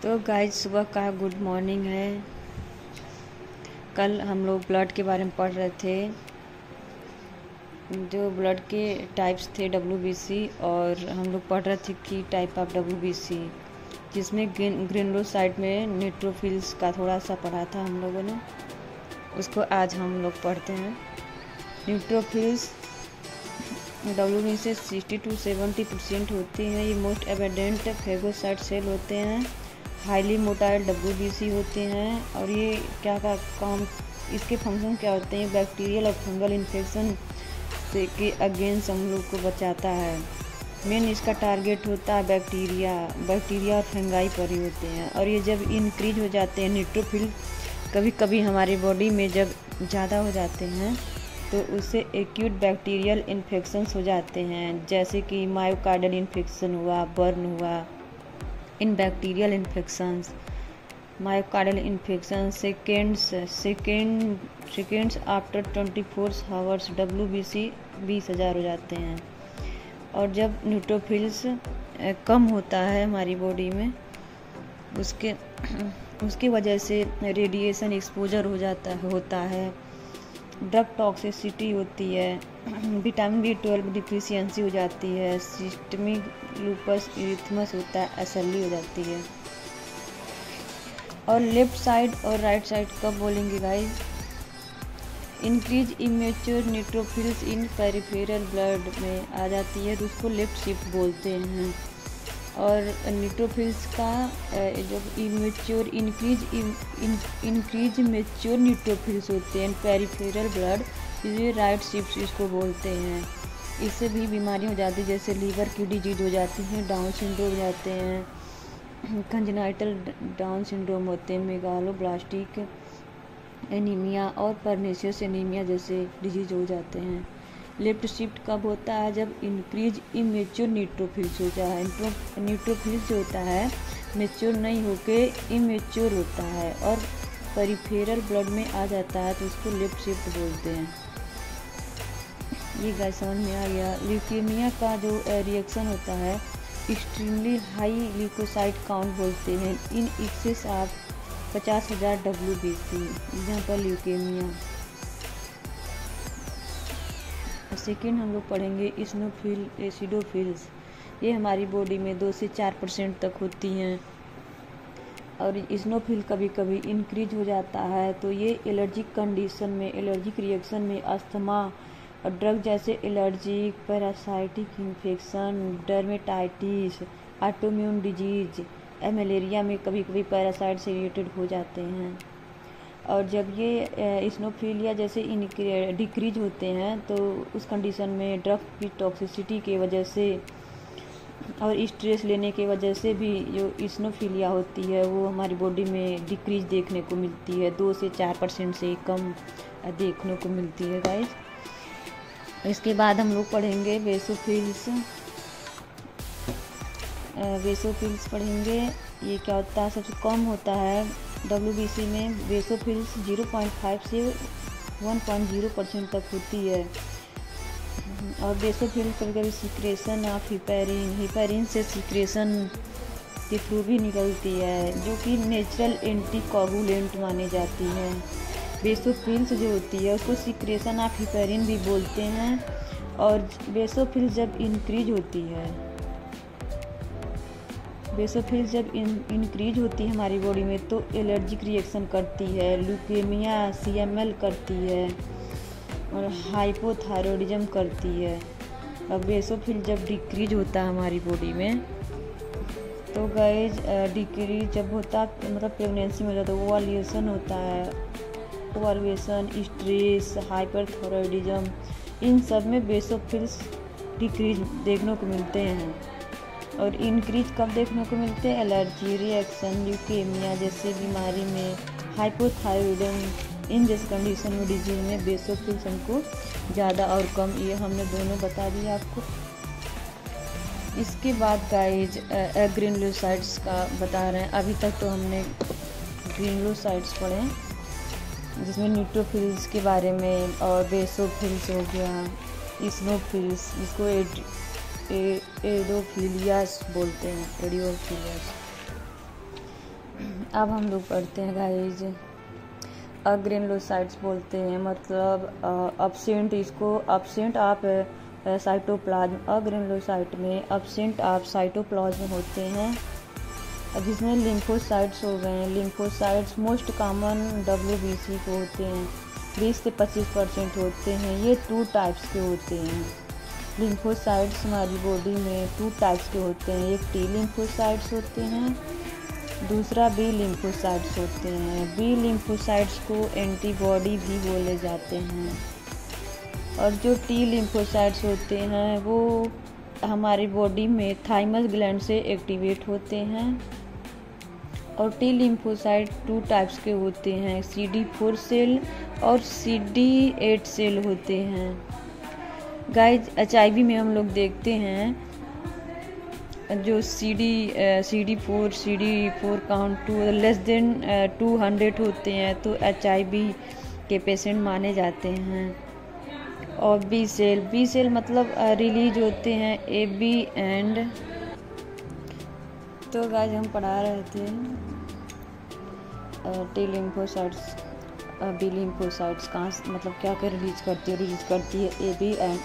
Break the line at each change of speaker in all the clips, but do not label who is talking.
तो गाइज सुबह का गुड मॉर्निंग है। कल हम लोग ब्लड के बारे में पढ़ रहे थे, जो ब्लड के टाइप्स थे WBC, और हम लोग पढ़ रहे थे कि टाइप ऑफ WBC, जिसमें ग्रेनुलोसाइट में न्यूट्रोफिल्स का थोड़ा सा पढ़ा था हम लोगों ने। उसको आज हम लोग पढ़ते हैं। न्यूट्रोफिल्स WBC से 60 to 70% होती हैं। ये मोस्ट एबेडेंट फेगोसाइट सेल होते हैं। हाईली मोटाइल WBC होते हैं। और ये क्या का काम, इसके फंक्शन क्या होते हैं? बैक्टीरियल और फंगल इन्फेक्शन से के अगेंस्ट हम लोग को बचाता है। मेन इसका टारगेट होता है बैक्टीरिया और फंगाई पर ही होते हैं। और ये जब इंक्रीज हो जाते हैं न्यूट्रोफिल, कभी कभी हमारी बॉडी में जब ज़्यादा हो जाते हैं तो उससे एक्यूट बैक्टीरियल इन्फेक्शंस हो जाते हैं, जैसे कि मायोकार्डियल इन्फेक्शन हुआ, बर्न हुआ। इन bacterial infections, myocardial infection seconds after 24 hours WBC 20,000 हो जाते हैं। और जब न्यूट्रोफिल्स कम होता है हमारी बॉडी में, उसके वजह से रेडिएशन एक्सपोजर होता है, ड्रग टॉक्सिसिटी होती है, विटामिन B12 डिफिशियंसी हो जाती है, सिस्टमिक लूपस इरिथमस होता है, SLE हो जाती है। और लेफ्ट साइड और राइट साइड कब बोलेंगे गाइस? इंक्रीज इमेच्योर न्यूट्रोफिल्स इन पेरिफेरल ब्लड में आ जाती है, तो उसको लेफ्ट शिफ्ट बोलते हैं। और न्यूट्रोफिल्स का जो इमेच्योर इंक्रीज मेच्योर न्यूट्रोफिल्स होते हैं पेरिफेरल ब्लड, ये राइट शिफ्ट इसको बोलते हैं। इससे भी बीमारी हो जाती है, जैसे लीवर की डिजीज हो जाती है, डाउन सिंड्रोम हो जाते हैं, कंजेनाइटल डाउन सिंड्रोम होते हैं, मेगालोब्लास्टिक एनीमिया और परनेशियस एनीमिया जैसे डिजीज हो जाते हैं। लेफ्ट शिफ्ट कब होता है? जब इंक्रीज इमेच्योर न्यूट्रोफिल्स होता है। न्यूट्रोफिल्स जो होता है मेच्योर नहीं होके इमेच्योर होता है और पेरिफेरल ब्लड में आ जाता है, तो उसको लेफ्ट शिफ्ट बोलते हैं। ये गाइस समझ में आ गया। ल्यूकेमिया का जो रिएक्शन होता है, एक्सट्रीमली हाई ल्यूकोसाइट काउंट बोलते हैं, इन एक्सेस ऑफ 50,000 WBC, यहाँ पर ल्यूकेमिया। सेकेंड हम लोग पढ़ेंगे इस्नोफिल एसिडोफिल्स। ये हमारी बॉडी में 2 से 4% तक होती हैं। और इस्नोफिल कभी कभी इंक्रीज हो जाता है, तो ये एलर्जिक कंडीशन में, एलर्जिक रिएक्शन में, अस्थमा और ड्रग जैसे allergic, parasitic infection, dermatitis, autoimmune disease, malaria में कभी कभी पैरासाइट से रिलेटेड हो जाते हैं। और जब ये इस्नोफिलिया जैसे डिक्रीज होते हैं, तो उस कंडीशन में ड्रग की टॉक्सिसिटी की वजह से और स्ट्रेस लेने की वजह से भी जो इस्नोफिलिया होती है वो हमारी बॉडी में डिक्रीज देखने को मिलती है, 2 से 4% से कम देखने को मिलती है गाइस। इसके बाद हम लोग पढ़ेंगे बेसोफिल्स पढ़ेंगे। ये क्या होता है? सबसे कम होता है WBC में बेसोफिल्स 0.5 से 1.0% तक होती है। और बेसोफिल्स कभी कभी सिक्रेशन ऑफ हिपेरिन से सिक्रेशन के थ्रू भी निकलती है, जो कि नेचुरल एंटीकोगुलेंट मानी जाती है। बेसोफिल्स जो होती है उसको सिक्रेशन ऑफ हिपेरिन भी बोलते हैं। और बेसोफिल्स जब इंक्रीज होती है, बेसोफिल्स जब इंक्रीज होती है हमारी बॉडी में, तो एलर्जिक रिएक्शन करती है, ल्यूकेमिया CML करती है और हाइपोथायरॉयडिज्म करती है। अब बेसोफिल जब डिक्रीज होता है हमारी बॉडी में, तो गाइज डिक्रीज जब होता मतलब प्रेगनेंसी में हो जाता है, ओवुलेशन होता है, ओवुलेशन, स्ट्रेस, हाइपरथायरॉयडिज्म, इन सब में बेसोफिल्स डिक्रीज देखने को मिलते हैं। और इंक्रीज कब देखने को मिलते हैं? एलर्जी रिएक्शन, ल्यूकेमिया जैसे बीमारी में, हाइपोथायरॉयडिज्म, इन जैसे कंडीशन में, डिजीज में बेसोफिल्स हमको ज़्यादा और कम, ये हमने दोनों बता दिया आपको। इसके बाद गाइज ग्रेनुलोसाइट्स का बता रहे हैं। अभी तक तो हमने ग्रेनुलोसाइट्स पढ़े, जिसमें न्यूट्रोफिल्स के बारे में, और बेसोफिल्स हो गया, इस्नोफिल्स, जिसको एडोफिलियास बोलते हैं, एडियोफिलियास। अब हम लोग पढ़ते हैं गाइज ग्रेनुलोसाइट्स बोलते हैं, मतलब अब्सेंट, इसको अब्सेंट आप साइटोप्लाज्म। ग्रेनुलोसाइट में अब्सेंट आप साइटोप्लाज्म होते हैं, जिसमें लिम्फोसाइट्स हो गए हैं। लिम्फोसाइट्स मोस्ट कॉमन WBC को होते हैं, 20 से 25% होते हैं। ये 2 टाइप्स के होते हैं। लिम्फोसाइट्स हमारी बॉडी में 2 टाइप्स के होते हैं, एक T लिम्फोसाइट्स होते हैं, दूसरा B लिम्फोसाइट्स होते हैं। B लिम्फोसाइट्स को एंटीबॉडी भी बोले जाते हैं, और जो T लिम्फोसाइट्स होते हैं वो हमारी बॉडी में थाइमस ग्लैंड से एक्टिवेट होते हैं। और T लिम्फोसाइट 2 टाइप्स के होते हैं, CD4 सेल और CD8 सेल होते हैं। गाइज HIV में हम लोग देखते हैं जो CD4 काउंट लेस देन 200 होते हैं तो HIV के पेशेंट माने जाते हैं। और B सेल मतलब रिलीज होते हैं AB एंड। तो गाइस हम पढ़ा रहे थे T लिम्फोसाइट्स B लिम्फोसाइट्स कहाँ मतलब क्या क्या रिलीज करती है AB and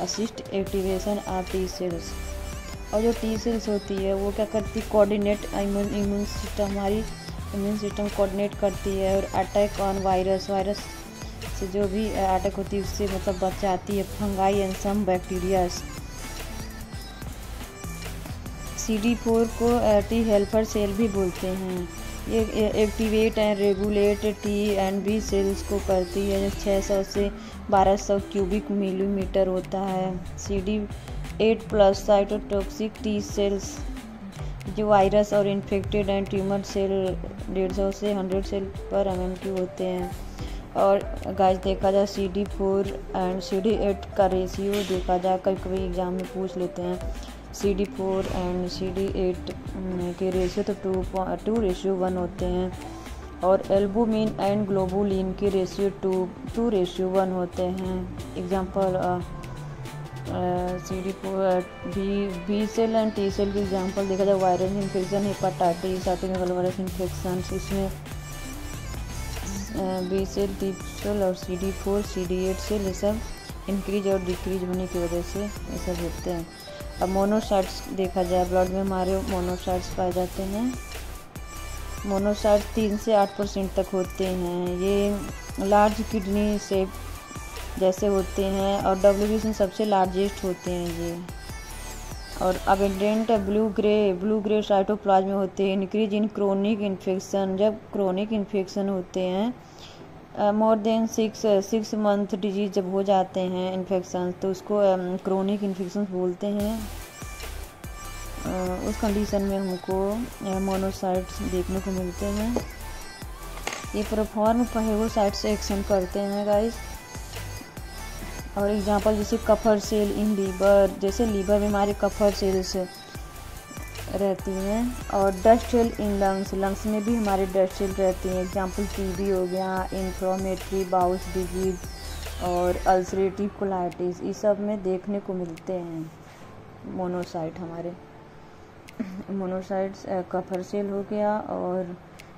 assist activation of T cells. और जो T सेल्स होती है वो क्या करती है, कोऑर्डिनेट इम्यून सिस्टम, हमारी इम्यून सिस्टम कोऑर्डिनेट करती है और अटैक ऑन वायरस से जो भी अटैक होती है उससे मतलब बचाती है, fungi and some bacterias. CD4 को T हेल्पर सेल भी बोलते हैं। ये activate and regulate T and B cells को करती है, 600 से 1200 क्यूबिक मिलीमीटर होता है। CD8+ साइटोटॉक्सिक T सेल्स जो वायरस और इन्फेक्टेड एंड ट्यूमर सेल 150 से 100 सेल पर mm होते हैं। और गाइस देखा जाए CD4 एंड CD8 का रेशियो देखा जाए, कभी कभी एग्जाम में पूछ लेते हैं CD4 एंड CD8 के रेशियो तो 2:1 होते हैं। और एल्बुमिन एंड ग्लोबुलिन के रेशियो 2:1 होते हैं। Example CD4 B cell and T cell के एग्जाम्पल देखा जाए, viral infection, hepatitis, cytomegalovirus infection, इसमें B सेल, T सेल और CD4 CD8 सेल ये सब इंक्रीज और डिक्रीज होने की वजह से ये सब होते हैं। अब मोनोसाइट्स देखा जाए, ब्लड में हमारे मोनोसाइट्स पाए जाते हैं। मोनोसाइट्स 3 से 8% तक होते हैं। ये लार्ज किडनी शेप जैसे होते हैं और WBC में सबसे लार्जेस्ट होते हैं ये। और अबेंडेंट ब्लू ग्रे साइटोप्लाज्म में होते हैं। इंक्रीज इन क्रोनिक इन्फेक्शन, जब क्रोनिक इन्फेक्शन होते हैं मोर देन 6 मंथ डिजीज जब हो जाते हैं इन्फेक्शन, तो उसको क्रोनिक इन्फेक्शन बोलते हैं। उस कंडीशन में हमको मोनोसाइट्स देखने को मिलते हैं। ये परफॉर्म फेगोसाइट्स एक्शन करते हैं गाइस। और एग्जांपल जैसे कफर सेल इन लीवर, जैसे लीवर में हमारे कफर सेल्स रहती हैं। और डस्ट सेल इन लंग्स में भी हमारे डस्ट सेल रहती हैं। एग्जांपल TB हो गया, इन्फ्लेमेटरी बाउल डिजीज और अल्सरेटिव कोलाइटिस, इस सब में देखने को मिलते हैं मोनोसाइट हमारे। मोनोसाइट्स कफर सेल हो गया और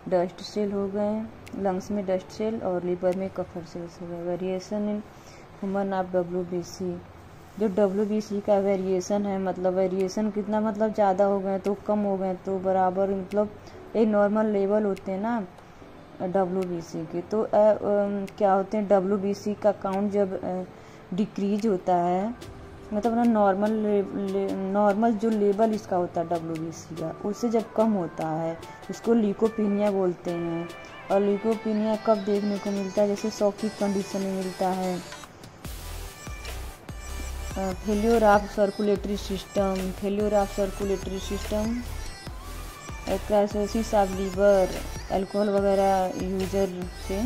डस्ट सेल हो गए, लंग्स में डस्ट सेल और लीवर में कफर सेल्स हो गए। Variation in human of WBC, जो WBC का वेरिएशन है, मतलब वेरिएशन कितना, मतलब ज़्यादा हो गए तो कम हो गए तो बराबर, मतलब एक नॉर्मल लेवल होते हैं ना WBC के। तो क्या होते हैं, WBC का काउंट जब डिक्रीज होता है, मतलब ना नॉर्मल जो लेवल इसका होता है WBC का, उससे जब कम होता है उसको ल्यूकोपीनिया बोलते हैं। और ल्यूकोपीनिया कब देखने को मिलता है, जैसे शॉक की कंडीशन में मिलता है। Failure of circulatory system, crisis of liver, alcohol वगैरह यूजर से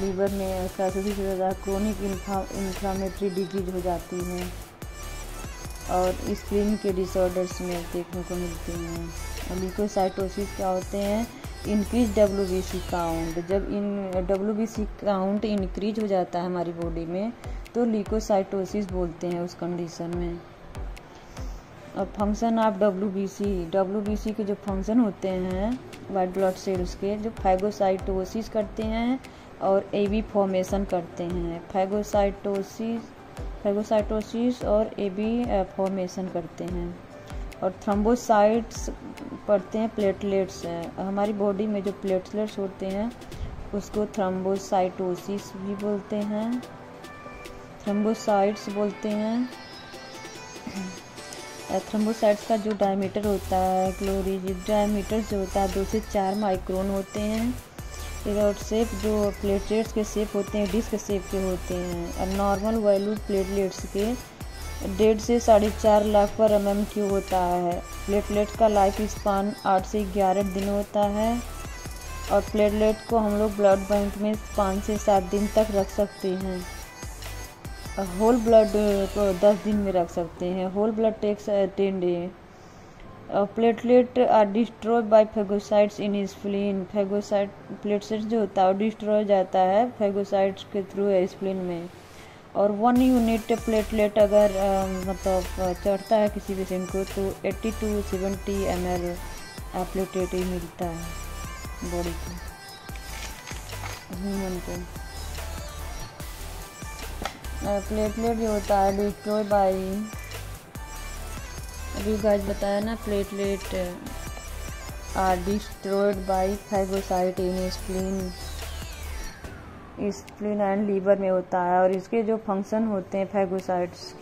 लीवर में क्राइसिस हो जाता है, क्रोनिक इन्फ्लेमेटरी डिजीज हो जाती है। और स्प्लीन के डिसऑर्डर्स में देखने को मिलती हैं। ल्यूकोसाइटोसिस क्या होते हैं, इंक्रीज WBC काउंट, जब WBC काउंट इंक्रीज हो जाता है हमारी बॉडी में तो ल्यूकोसाइटोसिस बोलते हैं उस कंडीशन में। फंक्शन ऑफ डब्ल्यूबीसी के जो फंक्शन होते हैं वाइट ब्लड सेल्स के, जो फैगोसाइटोसिस करते हैं और एबी फॉर्मेशन करते हैं। फैगोसाइटोसिस और एबी फॉर्मेशन करते हैं। और थ्रोम्बोसाइट्स पढ़ते हैं प्लेटलेट्स। हमारी बॉडी में जो प्लेटलेट्स होते हैं उसको थ्रोम्बोसाइटोसिस भी बोलते हैं, थ्रोम्बोसाइट्स बोलते हैं। थ्रोम्बोसाइट्स का जो डायमीटर होता है, क्लोरीज डायमीटर जो होता है 2 से 4 माइक्रोन होते हैं। और शेप जो प्लेटलेट्स के शेप होते हैं डिस्क शेप के होते हैं। और नॉर्मल वैल्यू प्लेटलेट्स के 1.5 से 4.5 लाख पर mm³ होता है। प्लेटलेट्स का लाइफ स्पान 8 से 11 दिन होता है। और प्लेटलेट को हम लोग ब्लड बैंक में 5 से 7 दिन तक रख सकते हैं। होल ब्लड को 10 दिन में रख सकते हैं। Whole blood takes 10 day. Platelet are destroy by phagocytes in spleen. Phagocyte platelet जो होता है वो डिस्ट्रॉय जाता है फैगोसाइट्स के थ्रू स्प्लीन में। और 1 यूनिट प्लेटलेट अगर मतलब चढ़ता है किसी पेशेंट को तो 80 to 70 ml प्लेटलेट ही मिलता है बॉडी को, ह्यूमन को। प्लेटलेट जो होता है डिस्ट्रॉय बाय, अभी गाइस बताया ना, platelet are destroyed by phagocyte in spleen and liver में होता है। और इसके जो फंक्शन होते हैं फैगोसाइट्स,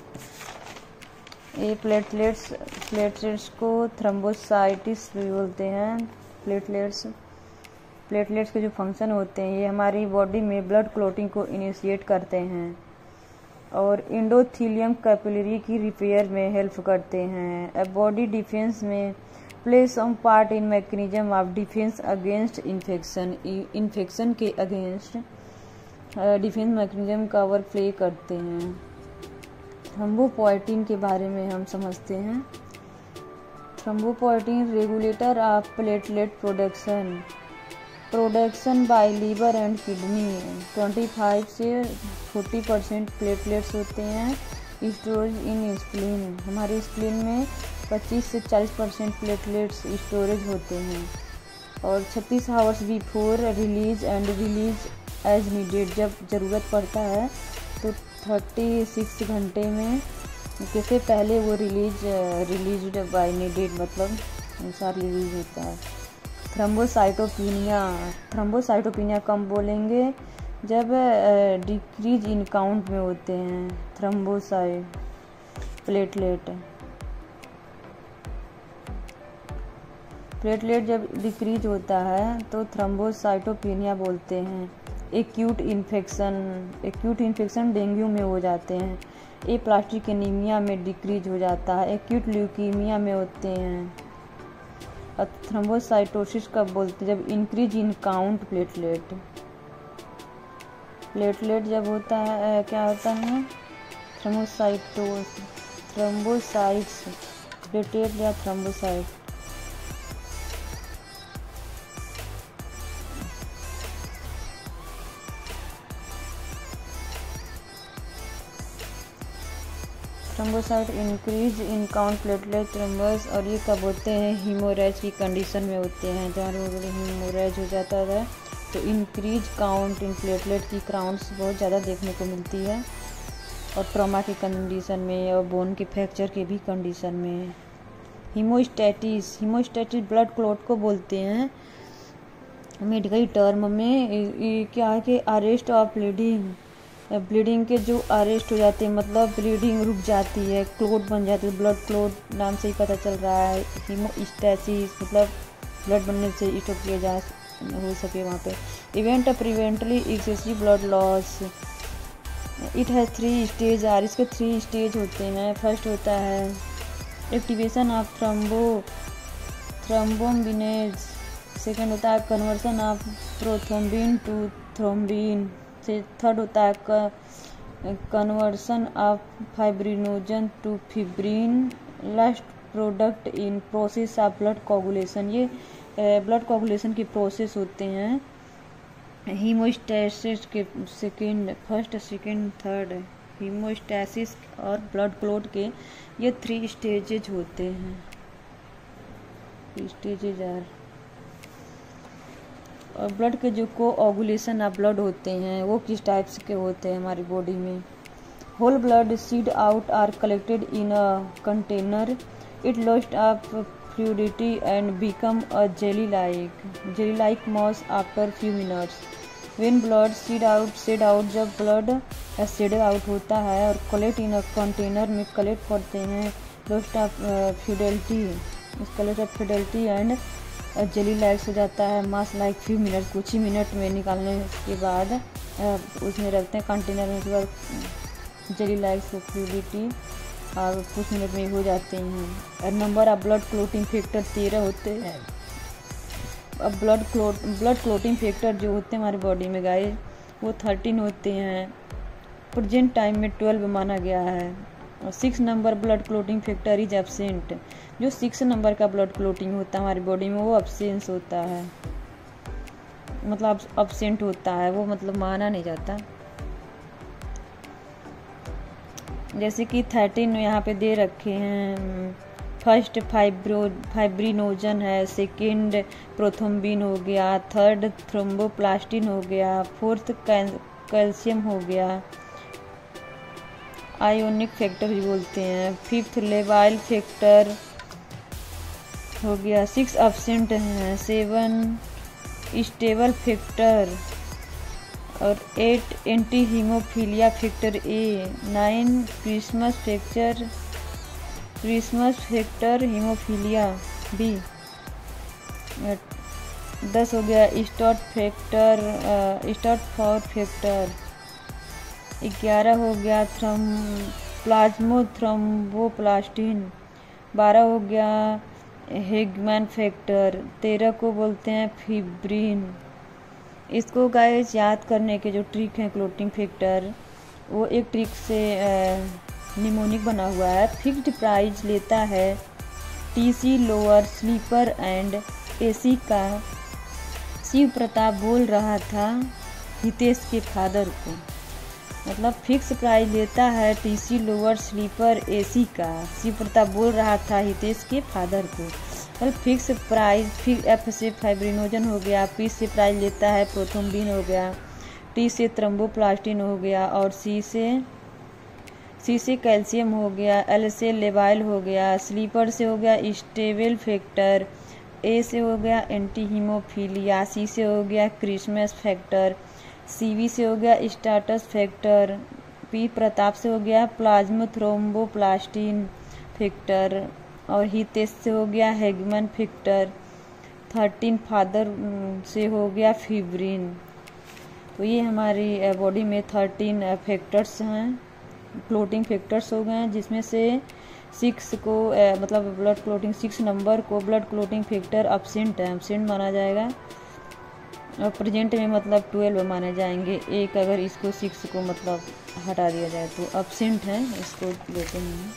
ये प्लेटलेट्स को थ्रोम्बोसाइटिस भी बोलते हैं। प्लेटलेट्स के जो फंक्शन होते हैं ये हमारी बॉडी में ब्लड क्लॉटिंग को इनिशिएट करते हैं और एंडोथेलियम कैपिलरी की रिपेयर में हेल्प करते हैं। बॉडी डिफेंस में play some part in mechanism of defence against infection के अगेंस्ट डिफेंस मैकेनिज्म का वर्क प्ले करते हैं। थ्रोम्बोपोएटिन के बारे में हम समझते हैं। Thrombopoietin regulator of platelet production by liver and kidney. 25 से 40% प्लेटलेट्स होते हैं स्टोरेज इन स्प्लीन। हमारे स्प्लीन में 25 से 40% प्लेटलेट्स स्टोरेज होते हैं। और 36 hours before release as needed, जब ज़रूरत पड़ता है तो 36 घंटे में कैसे पहले वो रिलीज बाय नीडेड मतलब अनुसार रिलीज होता है। थ्रोम्बोसाइटोपिनिया कम बोलेंगे जब डिक्रीज इन काउंट में होते हैं थ्रोम्बोसाइट प्लेटलेट जब डिक्रीज होता है तो थ्रोम्बोसाइटोपिनिया बोलते हैं। एक्यूट इन्फेक्शन डेंगू में हो जाते हैं। ये प्लास्टिक एनीमिया में डिक्रीज हो जाता है। एक्यूट ल्यूकीमिया में होते हैं। थ्रोम्बोसाइटोसिस कब बोलते हैं? जब इंक्रीज इन काउंट प्लेटलेट जब होता है क्या होता है थ्रोम्बोसाइट्स प्लेटलेट या thrombocyte. Thrombocyte increase in count platelet thrombus. और ये कब होते हैं? हीमोरेज की कंडीशन में होते हैं। जहाँ हीमोरेज हो जाता है तो इंक्रीज काउंट इन प्लेटलेट की काउंट्स बहुत ज़्यादा देखने को मिलती है। और ट्रॉमा की कंडीशन में और बोन के फ्रैक्चर के भी कंडीशन में। हीमोस्टैटिस ब्लड क्लॉट को बोलते हैं मेडिकल टर्म में। ये क्या है कि अरेस्ट ऑफ ब्लीडिंग के जो अरेस्ट हो जाते हैं, मतलब ब्लीडिंग रुक जाती है, क्लोट बन जाती है। ब्लड क्लोट नाम से ही पता चल रहा है। हीमोस्टैसिस मतलब ब्लड बनने से स्टॉप किया जा हो सके वहाँ पे। Event preventively excessive blood loss. It has 3 stage are. इसके 3 स्टेज होते हैं। फर्स्ट होता है एक्टिवेशन ऑफ थ्रोम्बोम्बिनेज। सेकेंड होता है conversion of prothrombin to thrombin. Third होता है conversion of fibrinogen to fibrin. Last product in process of blood coagulation. ये ब्लड कोगुलेशन की प्रोसेस होते हैं। हीमोस्टैसिस के फर्स्ट सेकेंड थर्ड हीमोस्टैसिस और ब्लड क्लोट के ये 3 स्टेजेज होते हैं। स्टेजेज आर और ब्लड के जो कोऑगुलेशन ऑफ ब्लड होते हैं वो किस टाइप्स के होते हैं हमारी बॉडी में। Whole blood shed out are collected in a container, it lost of fluidity and become a jelly like mass after few minutes. When blood shed out जब ब्लड सीड आउट होता है और collect in a container में collect करते हैं, lost of fluidity and jelly likes हो जाता है, मास लाइक फ्यू मिनट, कुछ ही मिनट में निकालने के बाद उसमें रखते हैं कंटेनर में, उसके बाद जेली लाइक्स फ्लूइडिटी और कुछ मिनट में हो जाते हैं। Number of blood clotting factor 13 होते हैं। अब ब्लड क्लोटिंग फैक्टर जो होते हैं हमारी बॉडी में गाइस वो 13 होते हैं। प्रेजेंट टाइम में 12 माना गया है। और 6 number blood clotting factor is absent. जो 6 नंबर का ब्लड क्लोटिंग होता है हमारी बॉडी में वो एब्सेंस होता है, मतलब एब्सेंट होता है, वो मतलब माना नहीं जाता। जैसे कि 13 यहाँ पे दे रखे हैं। फर्स्ट फाइब्रिनोजन है, सेकंड प्रोथ्रोम्बिन हो गया, थर्ड थ्रोम्बोप्लास्टिन हो गया, फोर्थ कैल्शियम हो गया, आयोनिक फैक्टर भी बोलते हैं, फिफ्थ लेवाइल फैक्टर हो गया, 6 एब्सेंट हैं, 7 स्टेबल फैक्टर और 8 एंटी हीमोफीलिया फैक्टर ए, 9 क्रिसमस फैक्टर हीमोफीलिया बी, 10 हो गया स्टॉट फॉर फैक्टर, 11 हो गया प्लाज्मोथ्रोम्बोप्लास्टिन, 12 हो गया हेगमैन फैक्टर, 13 को बोलते हैं फिब्रिन। इसको गाइस याद करने के जो ट्रिक है क्लोटिंग फैक्टर, वो एक ट्रिक से निमोनिक बना हुआ है। फिक्स्ड प्राइस लेता है TC lower sleeper and AC का। शिव प्रताप बोल रहा था हितेश के फादर को, मतलब फिक्स प्राइस लेता है टीसी लोअर स्लीपर एसी का। शिव प्रताप बोल रहा था हितेश के फादर को। मतलब फिक्स प्राइस, एफ से फाइब्रिनोजन हो गया, पी से प्राइस लेता है प्रोथ्रोम्बिन हो गया, टी से थ्रोम्बोप्लास्टिन हो गया और सी से कैल्शियम हो गया, एल से लेवाइल हो गया, स्लीपर से हो गया स्टेबल फैक्टर, ए से हो गया एंटी हीमोफीलिया, सी से हो गया क्रिसमस फैक्टर, सीवी से हो गया स्टाटस फैक्टर, पी प्रताप से हो गया प्लाज्मोथ्रोम्बोप्लास्टिन फैक्टर और हितेश से हो गया हेगमैन फैक्टर, 13 फादर से हो गया फिब्रिन। तो ये हमारी बॉडी में 13 फैक्टर्स हैं, क्लोटिंग फैक्टर्स हो गए हैं, जिसमें से 6 को मतलब ब्लड क्लोटिंग 6 नंबर को ब्लड क्लोटिंग फैक्टर एब्सेंट माना जाएगा और प्रेजेंट में मतलब 12 माने जाएंगे। एक अगर इसको 6 को मतलब हटा दिया जाए तो एब्सेंट है, इसको लेते हैं।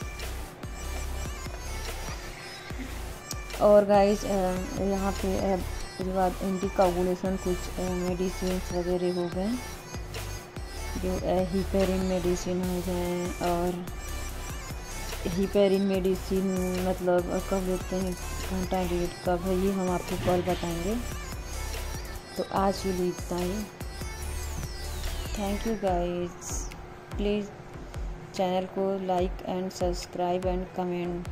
और गाइस यहाँ पे उसके बाद एंटी कोगुलेशन कुछ मेडिसिन वगैरह हो गए, जो हिपेरिन मेडिसिन हो गए। और हिपेरिन मेडिसिन मतलब कब लेते हैं, घंटा डेट कब है, ये हम आपको कल बताएंगे। तो आज के लिए इतना ही। Thank you guys, please channel को like and subscribe and comment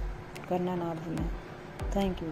करना ना भूलें। Thank you.